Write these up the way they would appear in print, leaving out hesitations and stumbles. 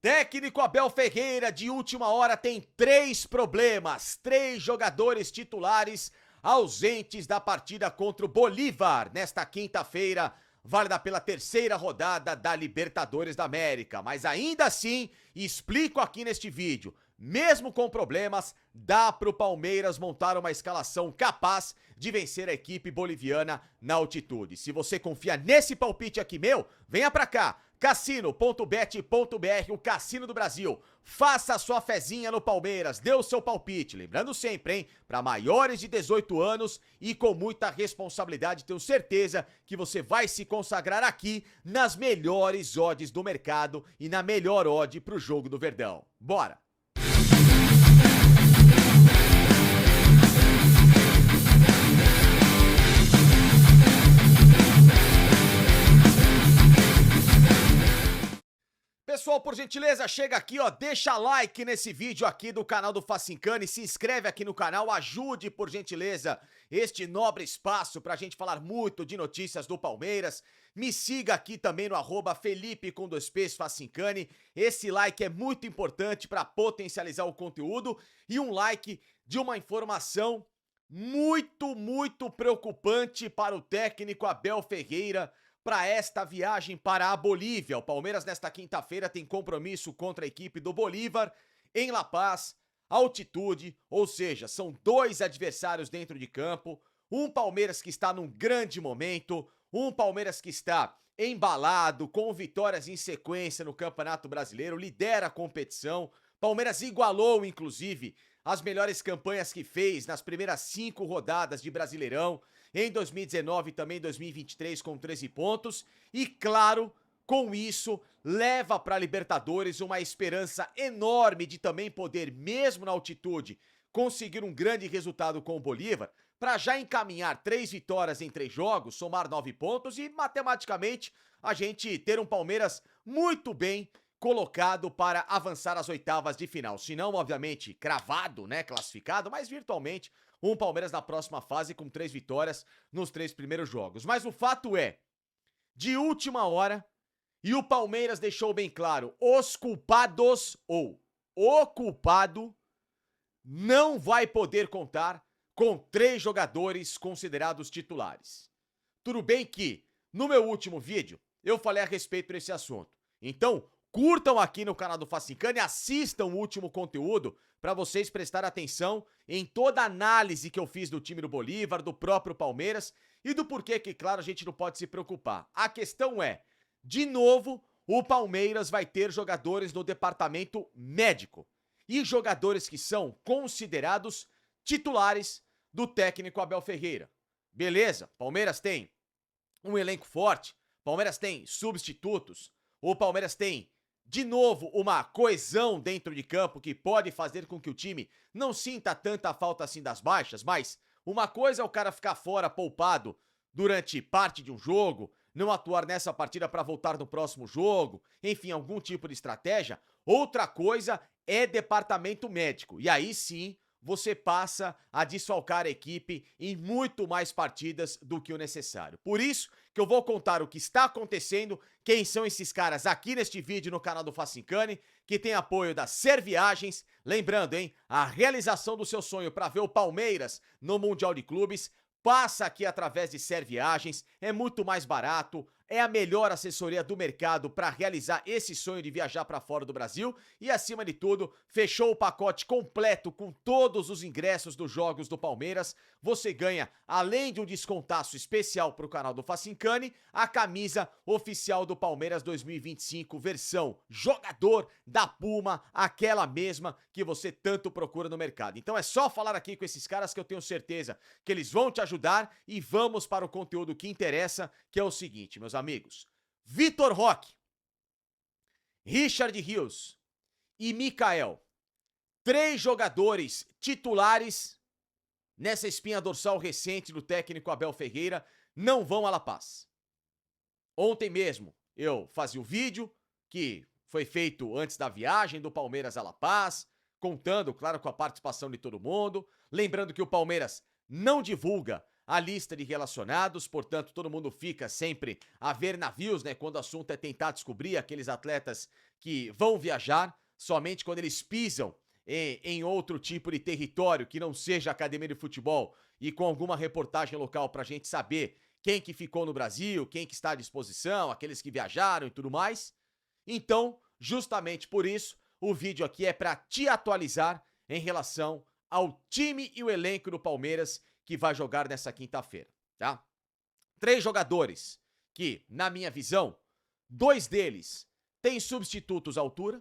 Técnico Abel Ferreira, de última hora, tem 3 problemas. 3 jogadores titulares ausentes da partida contra o Bolívar nesta quinta-feira, válida pela terceira rodada da Libertadores da América. Mas ainda assim, explico aqui neste vídeo, mesmo com problemas, dá pro Palmeiras montar uma escalação capaz de vencer a equipe boliviana na altitude. Se você confia nesse palpite aqui meu, venha pra cá. Cassino.bet.br, o Cassino do Brasil. Faça a sua fezinha no Palmeiras, dê o seu palpite. Lembrando sempre, hein, para maiores de 18 anos e com muita responsabilidade, tenho certeza que você vai se consagrar aqui nas melhores odds do mercado e na melhor odd pro jogo do Verdão. Bora! Pessoal, por gentileza, chega aqui, ó, deixa like nesse vídeo aqui do canal do Facincani, se inscreve aqui no canal, ajude, por gentileza, este nobre espaço pra gente falar muito de notícias do Palmeiras. Me siga aqui também no @Felipe_Facincani. Esse like é muito importante para potencializar o conteúdo e um like de uma informação muito preocupante para o técnico Abel Ferreira para esta viagem para a Bolívia. O Palmeiras nesta quinta-feira tem compromisso contra a equipe do Bolívar em La Paz, altitude, ou seja, são 2 adversários dentro de campo, um Palmeiras que está num grande momento, um Palmeiras que está embalado, com vitórias em sequência no Campeonato Brasileiro, lidera a competição. Palmeiras igualou, inclusive, as melhores campanhas que fez nas primeiras 5 rodadas de Brasileirão, em 2019 e também em 2023 com 13 pontos. E claro, com isso, leva para a Libertadores uma esperança enorme de também poder, mesmo na altitude, conseguir um grande resultado com o Bolívar, para já encaminhar 3 vitórias em 3 jogos, somar 9 pontos e, matematicamente, a gente ter um Palmeiras muito bem colocado para avançar às oitavas de final. Se não, obviamente, cravado, né, classificado, mas virtualmente um Palmeiras na próxima fase com 3 vitórias nos 3 primeiros jogos. Mas o fato é, de última hora, e o Palmeiras deixou bem claro, os culpados ou o culpado não vai poder contar com 3 jogadores considerados titulares. Tudo bem que, no meu último vídeo, eu falei a respeito desse assunto. Então, curtam aqui no canal do Facincani, assistam o último conteúdo para vocês prestarem atenção em toda a análise que eu fiz do time do Bolívar, do próprio Palmeiras e do porquê que, claro, a gente não pode se preocupar. A questão é, de novo, o Palmeiras vai ter jogadores no departamento médico e jogadores que são considerados titulares do técnico Abel Ferreira. Beleza, Palmeiras tem um elenco forte, Palmeiras tem substitutos, o Palmeiras tem de novo uma coesão dentro de campo que pode fazer com que o time não sinta tanta falta assim das baixas, mas uma coisa é o cara ficar fora, poupado, durante parte de um jogo, não atuar nessa partida para voltar no próximo jogo, enfim, algum tipo de estratégia. Outra coisa é departamento médico, e aí sim você passa a desfalcar a equipe em muito mais partidas do que o necessário. Por isso que eu vou contar o que está acontecendo, quem são esses caras aqui neste vídeo no canal do Facincani, que tem apoio da Ser Viagens. Lembrando, hein, a realização do seu sonho para ver o Palmeiras no Mundial de Clubes passa aqui através de Ser Viagens, é muito mais barato, é a melhor assessoria do mercado para realizar esse sonho de viajar para fora do Brasil e, acima de tudo, fechou o pacote completo com todos os ingressos dos jogos do Palmeiras. Você ganha, além de um descontaço especial para o canal do Facincani, a camisa oficial do Palmeiras 2025, versão jogador da Puma, aquela mesma que você tanto procura no mercado. Então é só falar aqui com esses caras que eu tenho certeza que eles vão te ajudar e vamos para o conteúdo que interessa, que é o seguinte, meus amigos. Vitor Roque, Richard Rios e Mikael, 3 jogadores titulares nessa espinha dorsal recente do técnico Abel Ferreira, não vão a La Paz. Ontem mesmo eu fazia o vídeo que foi feito antes da viagem do Palmeiras a La Paz, contando, claro, com a participação de todo mundo. Lembrando que o Palmeiras não divulga a lista de relacionados, portanto, todo mundo fica sempre a ver navios, né? Quando o assunto é tentar descobrir aqueles atletas que vão viajar, somente quando eles pisam em outro tipo de território que não seja academia de futebol e com alguma reportagem local pra gente saber quem que ficou no Brasil, quem que está à disposição, aqueles que viajaram e tudo mais. Então, justamente por isso, o vídeo aqui é para te atualizar em relação ao time e o elenco do Palmeiras que vai jogar nessa quinta-feira, tá? 3 jogadores que, na minha visão, 2 deles têm substitutos à altura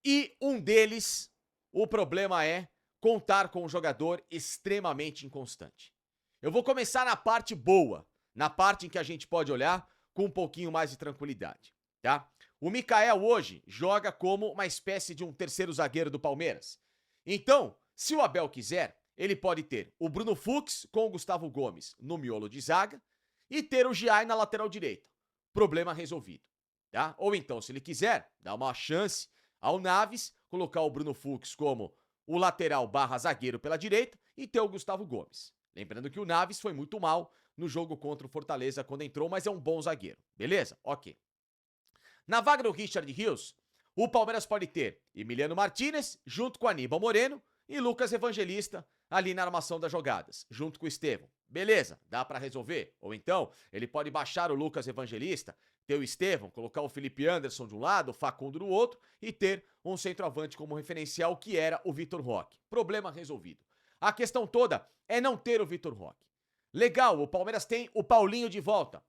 e um deles, o problema é contar com um jogador extremamente inconstante. Eu vou começar na parte boa, na parte em que a gente pode olhar com um pouquinho mais de tranquilidade, tá? O Mikael hoje joga como uma espécie de um terceiro zagueiro do Palmeiras. Então, se o Abel quiser, ele pode ter o Bruno Fux com o Gustavo Gomes no miolo de zaga e ter o Giai na lateral direita. Problema resolvido, tá? Ou então, se ele quiser, dá uma chance ao Naves, colocar o Bruno Fux como o lateral barra zagueiro pela direita e ter o Gustavo Gomes. Lembrando que o Naves foi muito mal no jogo contra o Fortaleza quando entrou, mas é um bom zagueiro. Beleza? Ok. Na vaga do Richard Rios, o Palmeiras pode ter Emiliano Martínez junto com Aníbal Moreno e Lucas Evangelista ali na armação das jogadas, junto com o Estevão. Beleza, dá pra resolver. Ou então, ele pode baixar o Lucas Evangelista, ter o Estevão, colocar o Felipe Anderson de um lado, o Facundo do outro e ter um centroavante como referencial que era o Vitor Roque. Problema resolvido. A questão toda é não ter o Vitor Roque. Legal, o Palmeiras tem o Paulinho de volta,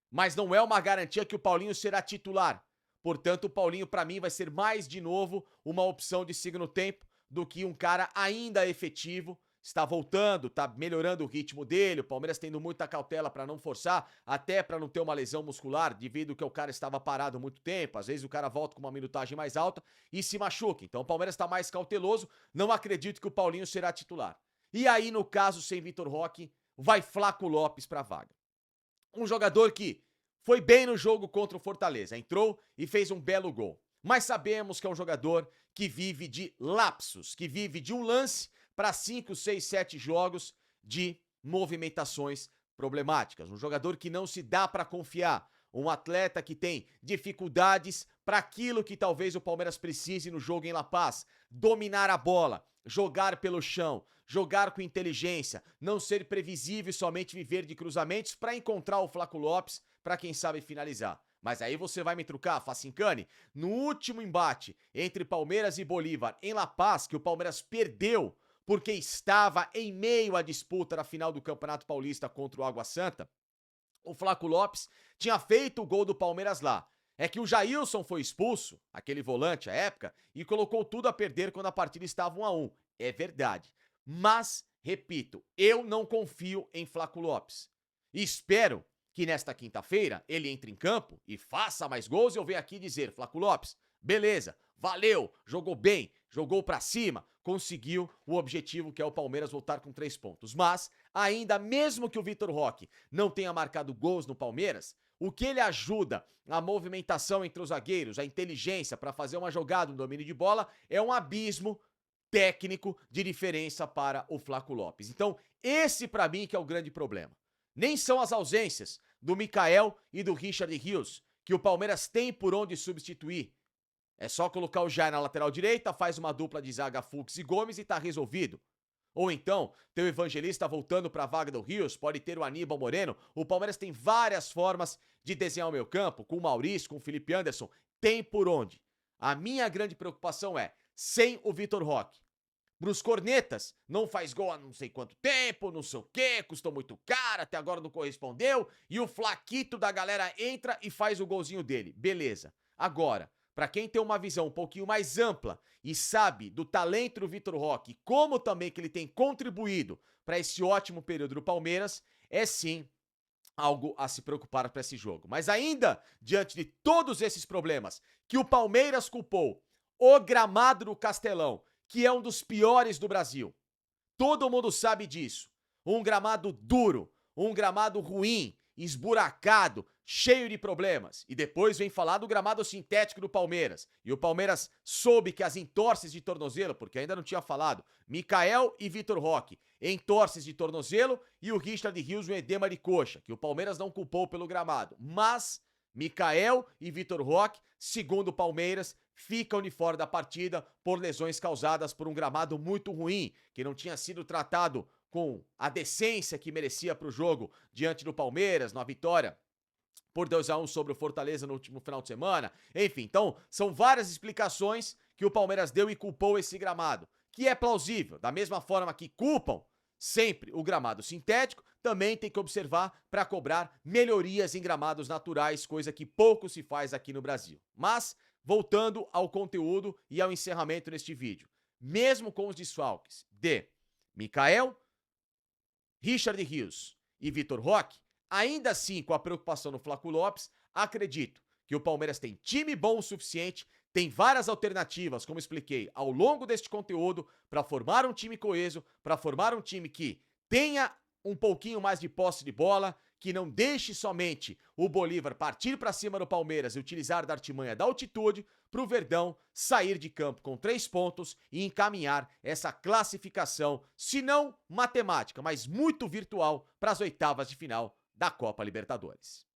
mas não é uma garantia que o Paulinho será titular. Portanto, o Paulinho, pra mim, vai ser mais de novo uma opção de segundo tempo do que um cara ainda efetivo. Está voltando, tá melhorando o ritmo dele, o Palmeiras tendo muita cautela pra não forçar, até pra não ter uma lesão muscular, devido que o cara estava parado há muito tempo, às vezes o cara volta com uma minutagem mais alta e se machuca. Então o Palmeiras tá mais cauteloso, não acredito que o Paulinho será titular. E aí, no caso, sem Vitor Roque, vai Flaco Lopes pra vaga. Um jogador que foi bem no jogo contra o Fortaleza, entrou e fez um belo gol. Mas sabemos que é um jogador que vive de lapsos, que vive de um lance para 5, 6, 7 jogos de movimentações problemáticas. Um jogador que não se dá para confiar. Um atleta que tem dificuldades para aquilo que talvez o Palmeiras precise no jogo em La Paz. Dominar a bola, jogar pelo chão, jogar com inteligência, não ser previsível e somente viver de cruzamentos para encontrar o Flaco Lopes para quem sabe finalizar. Mas aí você vai me trucar, Facincani, no último embate entre Palmeiras e Bolívar em La Paz, que o Palmeiras perdeu porque estava em meio à disputa da final do Campeonato Paulista contra o Água Santa, o Flaco Lopes tinha feito o gol do Palmeiras lá. É que o Jailson foi expulso, aquele volante à época, e colocou tudo a perder quando a partida estava 1-1. É verdade. Mas, repito, eu não confio em Flaco Lopes. E espero que nesta quinta-feira ele entre em campo e faça mais gols e eu venho aqui dizer, Flaco Lopes, beleza, valeu, jogou bem, jogou pra cima, conseguiu o objetivo que é o Palmeiras voltar com 3 pontos. Mas, ainda mesmo que o Vitor Roque não tenha marcado gols no Palmeiras, o que ele ajuda na movimentação entre os zagueiros, a inteligência para fazer uma jogada, um domínio de bola, é um abismo técnico de diferença para o Flaco Lopes. Então, esse pra mim que é o grande problema. Nem são as ausências do Mikael e do Richard Rios, que o Palmeiras tem por onde substituir. É só colocar o Jair na lateral direita, faz uma dupla de zaga Fux e Gomes e tá resolvido. Ou então, ter o Evangelista voltando para a vaga do Rios, pode ter o Aníbal Moreno. O Palmeiras tem várias formas de desenhar o meio campo, com o Maurício, com o Felipe Anderson, tem por onde. A minha grande preocupação é, sem o Vitor Roque. Pros cornetas, não faz gol há não sei quanto tempo, não sei o quê, custou muito caro, até agora não correspondeu, e o Flaquito da galera entra e faz o golzinho dele. Beleza. Agora, pra quem tem uma visão um pouquinho mais ampla e sabe do talento do Vitor Roque, como também que ele tem contribuído para esse ótimo período do Palmeiras, é sim algo a se preocupar para esse jogo. Mas ainda, diante de todos esses problemas que o Palmeiras culpou, o gramado do Castelão, que é um dos piores do Brasil. Todo mundo sabe disso. Um gramado duro, um gramado ruim esburacado, cheio de problemas. E depois vem falar do gramado sintético do Palmeiras. E o Palmeiras soube que as entorses de tornozelo, porque ainda não tinha falado, Mikael e Vitor Roque, entorses de tornozelo, e o Richard Rios, um edema de coxa, que o Palmeiras não culpou pelo gramado. Mas Mikael e Vitor Roque, segundo o Palmeiras, ficam de fora da partida por lesões causadas por um gramado muito ruim, que não tinha sido tratado com a decência que merecia para o jogo diante do Palmeiras, na vitória por 2-1 sobre o Fortaleza no último final de semana. Enfim, então, são várias explicações que o Palmeiras deu e culpou esse gramado, que é plausível. Da mesma forma que culpam sempre o gramado sintético, também tem que observar para cobrar melhorias em gramados naturais, coisa que pouco se faz aqui no Brasil. Mas, voltando ao conteúdo e ao encerramento neste vídeo, mesmo com os desfalques de Mikael, Richard Rios e Vitor Roque, ainda assim com a preocupação no Flaco Lopes, acredito que o Palmeiras tem time bom o suficiente, tem várias alternativas, como expliquei, ao longo deste conteúdo, para formar um time coeso, para formar um time que tenha um pouquinho mais de posse de bola, que não deixe somente o Bolívar partir para cima do Palmeiras e utilizar da artimanha da altitude para o Verdão sair de campo com 3 pontos e encaminhar essa classificação, se não matemática, mas muito virtual, para as oitavas de final da Copa Libertadores.